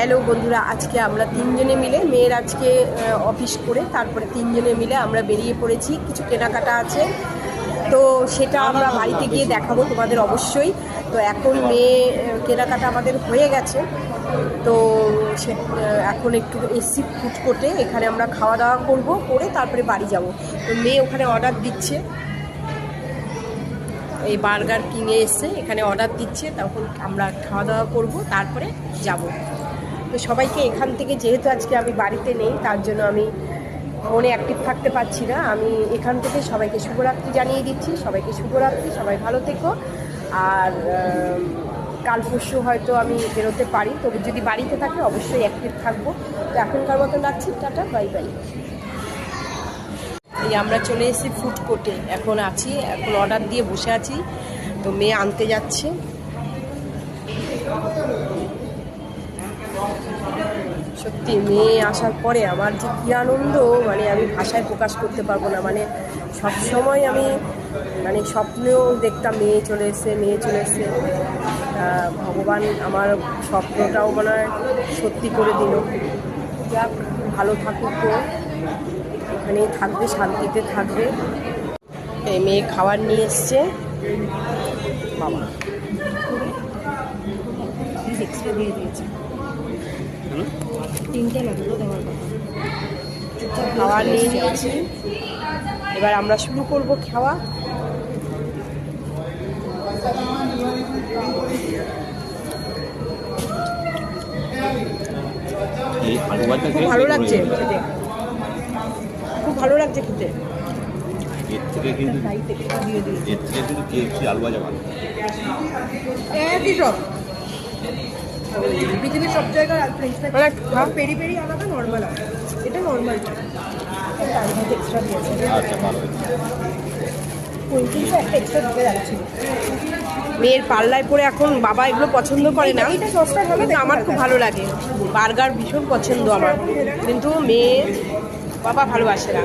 Hello বন্ধুরা, আজকে আমরা তিনজনে মিলে, মেয়ের আজকে অফিস করে তারপরে তিনজনে মিলে আমরা বেরিয়ে পড়েছি। কিছু কেনাকাটা আছে, তো সেটা আমরা বাড়িতে গিয়ে দেখাবো তোমাদের অবশ্যই। তো এখন মেয়ে কেনাকাটা আমাদের হয়ে গেছে, তো সে এখন একটু এসি ফুড কোর্টে, এখানে আমরা খাওয়া দাওয়া করবো, করে তারপরে বাড়ি যাব। তো মেয়ে ওখানে অর্ডার দিচ্ছে, এই বার্গার কিনে এসে এখানে অর্ডার দিচ্ছে, তখন আমরা খাওয়া দাওয়া করবো, তারপরে যাব। তো সবাইকে এখান থেকে, যেহেতু আজকে আমি বাড়িতে নেই, তার জন্য আমি ফোনে অ্যাক্টিভ থাকতে পারছি না, আমি এখান থেকে সবাইকে শুভরাত্রি জানিয়ে দিচ্ছি। সবাইকে শুভরাত্রি, সবাই ভালো থেকো। আর কাল পরশু হয়তো আমি বেরোতে পারি, তবে যদি বাড়িতে থাকে অবশ্যই অ্যাক্টিভ থাকবো। তো এখনকার মতো রাখছি, টাটা, বাই বাই। এই আমরা চলে এসেছি ফুড কোর্টে, এখন অর্ডার দিয়ে বসে আছি। তো মেয়ে আনতে যাচ্ছে। সত্যি মেয়ে আসার পরে আমার যে কী আনন্দ, মানে আমি ভাষায় প্রকাশ করতে পারবো না। মানে সবসময় আমি স্বপ্নেও দেখতাম মেয়ে চলে এসে ভগবান আমার স্বপ্নটাও সত্যি করে দিল। যাক, ভালো থাকুক, তো এখানেই থাকবে, শান্তিতে থাকবে। এই মেয়ে খাবার নিয়ে এসছে, বাবা এক্সট্রা দিয়ে দিয়েছে, তিনটে লাগলো দেওয়ার কথা। খাবার নিয়ে নিয়েছি, এবার আমরা শুরু করব খাওয়া। খুব ভালো লাগছে খেতে, খুব ভালো লাগছে খেতে। একই সব, পৃথিবীর সব জায়গায় পেরি পেরি আলাদা, নর্মাল আলাদা। এটা নর্মাল, এক্সট্রা দিয়েছে, একটা এক্সট্রা দিতে যাচ্ছিল। মেয়ের পাল্লায় পরে এখন বাবা এগুলো পছন্দ করে না, কিন্তু আমার খুব ভালো লাগে। বার্গার ভীষণ পছন্দ আমার, কিন্তু মেয়ে বাবা ভালোবাসে না।